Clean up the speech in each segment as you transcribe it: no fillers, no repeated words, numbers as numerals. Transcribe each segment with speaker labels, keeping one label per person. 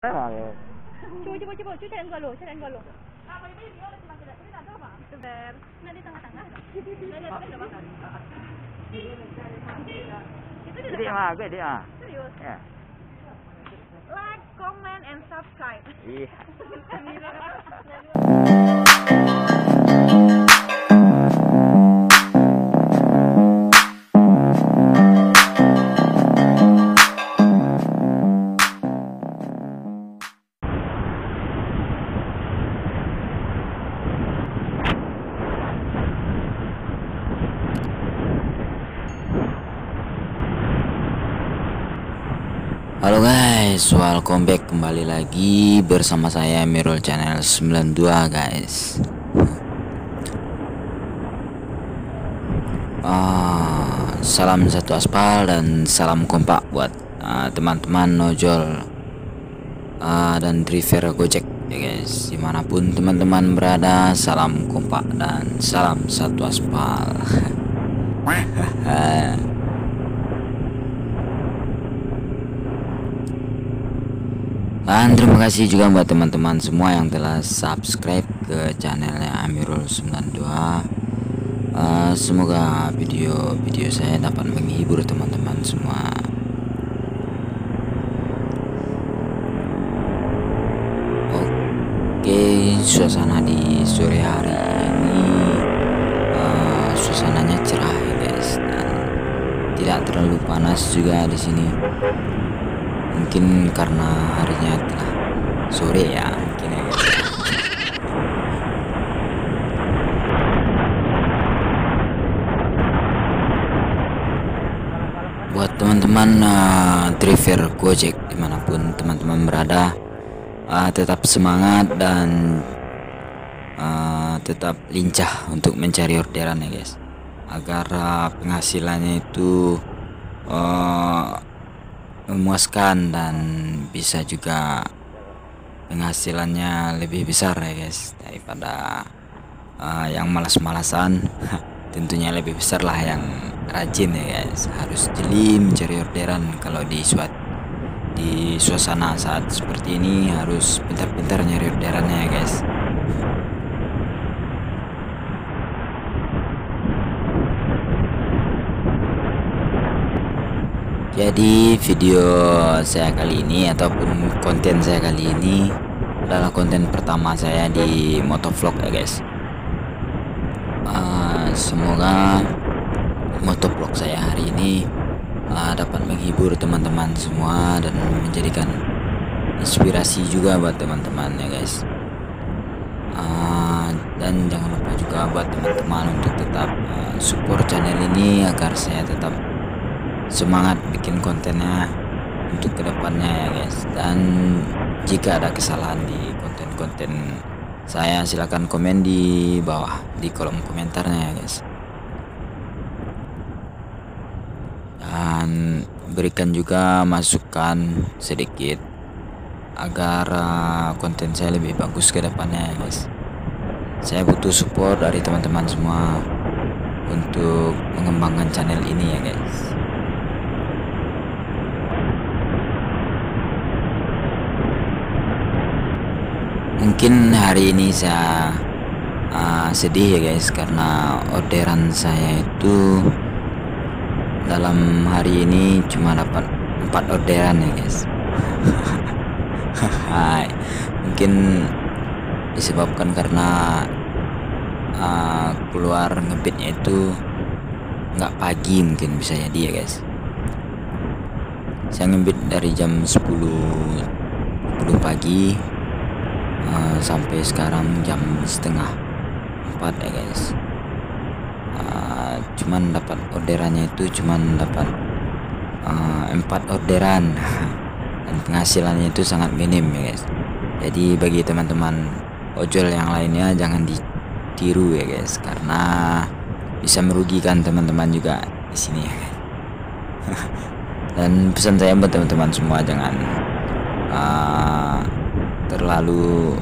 Speaker 1: Coba cari gua lo. Apa ini dia cuma tidak ini ada apa? Sebentar. Nah di tengah-tengah. Itu
Speaker 2: dia mah, gue dia.
Speaker 1: Serius?
Speaker 2: Ya.
Speaker 1: Like, comment, and subscribe.
Speaker 2: Iya. Halo guys, welcome back kembali lagi bersama saya Mirul Channel 92 guys. Salam satu aspal dan salam kompak buat teman-teman ojol dan driver Gojek ya guys. Dimanapun teman-teman berada, salam kompak dan salam satu aspal. Dan terima kasih juga buat teman-teman semua yang telah subscribe ke channelnya Amirul 92. Semoga video saya dapat menghibur teman-teman semua. Oke, suasana di sore hari ini suasananya cerah ya guys, dan tidak terlalu panas juga di sini. Mungkin karena harinya telah sore ya, mungkin ya guys. Buat teman-teman driver Gojek dimanapun teman-teman berada, tetap semangat dan tetap lincah untuk mencari orderan ya guys, agar penghasilannya itu memuaskan dan bisa juga penghasilannya lebih besar ya guys daripada yang malas-malasan. Tentunya lebih besar lah yang rajin ya guys, harus jeli mencari orderan. Kalau di suasana saat seperti ini harus pintar-pintar nyari orderannya ya guys. Jadi video saya kali ini ataupun konten saya kali ini adalah konten pertama saya di motovlog ya guys. Semoga motovlog saya hari ini dapat menghibur teman-teman semua dan menjadikan inspirasi juga buat teman-teman ya guys. Dan jangan lupa juga buat teman-teman untuk tetap support channel ini agar saya tetap semangat bikin kontennya untuk kedepannya ya guys. Dan jika ada kesalahan di konten-konten saya, silahkan komen di bawah di kolom komentarnya ya guys. Dan berikan juga masukan sedikit agar konten saya lebih bagus ke depannya ya guys. Saya butuh support dari teman-teman semua untuk mengembangkan channel ini ya guys. Mungkin hari ini saya sedih ya guys, karena orderan saya itu dalam hari ini cuma dapat 4 orderan ya guys. Mungkin disebabkan karena keluar ngebitnya itu nggak pagi, mungkin bisa jadi ya guys. Saya ngebit dari jam 10 pagi sampai sekarang jam setengah 4 ya guys. Cuman dapat orderannya itu cuman dapat 4 orderan dan penghasilannya itu sangat minim ya guys. Jadi bagi teman-teman ojol yang lainnya jangan ditiru ya guys, karena bisa merugikan teman-teman juga di sini ya guys. Dan pesan saya buat teman-teman semua, jangan terlalu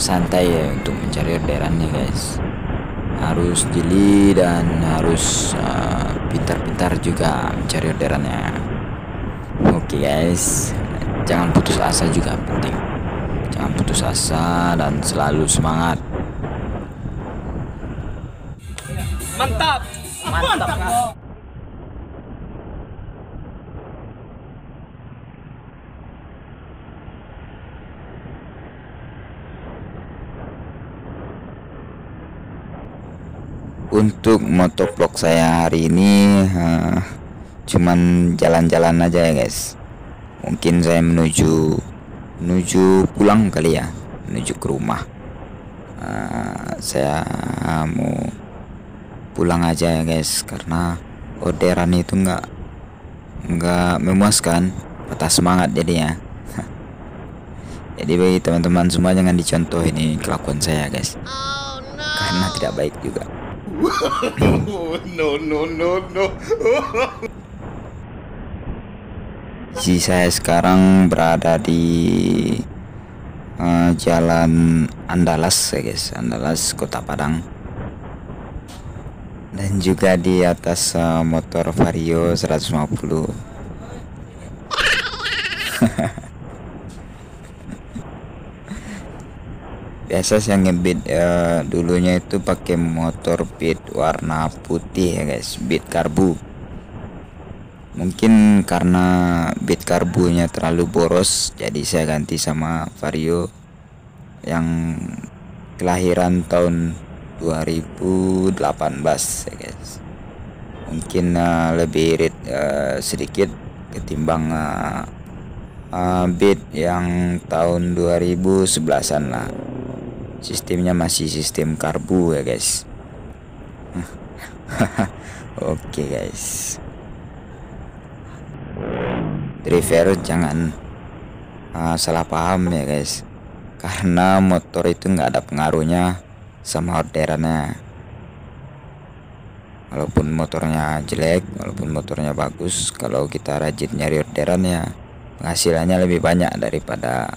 Speaker 2: santai ya untuk mencari orderannya guys. Harus jeli dan harus pintar-pintar juga mencari orderannya. Oke guys, jangan putus asa juga penting. Jangan putus asa dan selalu semangat.
Speaker 3: Mantap. Mantap.
Speaker 2: Untuk motovlog saya hari ini cuman jalan-jalan aja ya guys. Mungkin saya menuju pulang kali ya, menuju ke rumah. Saya mau pulang aja ya guys, karena orderan itu nggak memuaskan, patah semangat jadinya. Jadi bagi teman-teman semua jangan dicontoh ini kelakuan saya guys, karena tidak baik juga.
Speaker 3: No.
Speaker 2: Jadi saya sekarang berada di Jalan Andalas ya guys, Andalas Kota Padang, dan juga di atas motor Vario 150. Biasa saya ngebeat dulunya itu pakai motor beat warna putih ya guys, beat karbu. Mungkin karena beat karbunya terlalu boros, jadi saya ganti sama Vario yang kelahiran tahun 2018 ya guys. Mungkin lebih irit sedikit ketimbang beat yang tahun 2011an lah. Sistemnya masih sistem karbu ya guys. Oke guys, driver jangan salah paham ya guys, karena motor itu nggak ada pengaruhnya sama orderannya. Walaupun motornya jelek, walaupun motornya bagus, kalau kita rajin nyari orderan ya penghasilannya lebih banyak daripada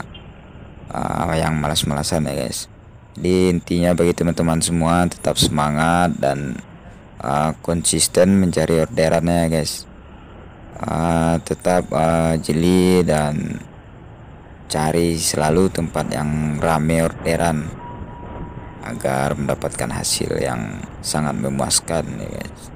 Speaker 2: yang malas-malasan ya guys. Jadi intinya bagi teman-teman semua tetap semangat dan konsisten mencari orderannya ya guys. Tetap jeli dan cari selalu tempat yang rame orderan agar mendapatkan hasil yang sangat memuaskan ya guys.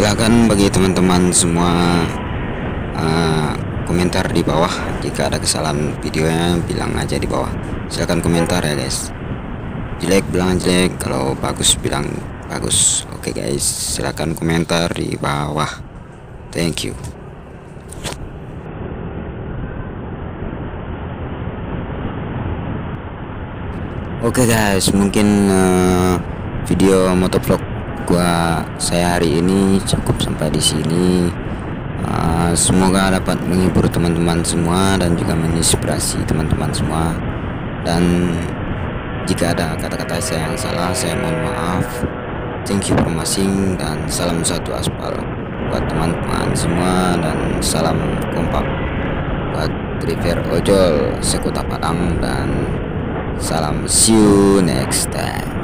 Speaker 2: Silakan bagi teman-teman semua komentar di bawah. Jika ada kesalahan videonya bilang aja di bawah. Silakan komentar ya guys. Jelek bilang jelek, kalau bagus bilang bagus. Oke guys, silakan komentar di bawah. Thank you. Oke guys, mungkin video motovlog saya hari ini cukup sampai di sini. Semoga dapat menghibur teman-teman semua dan juga menginspirasi teman-teman semua. Dan jika ada kata-kata saya yang salah, saya mohon maaf. Thank you for watching dan salam satu aspal buat teman-teman semua, dan salam kompak buat driver ojol sekota Padang, dan salam, see you next time.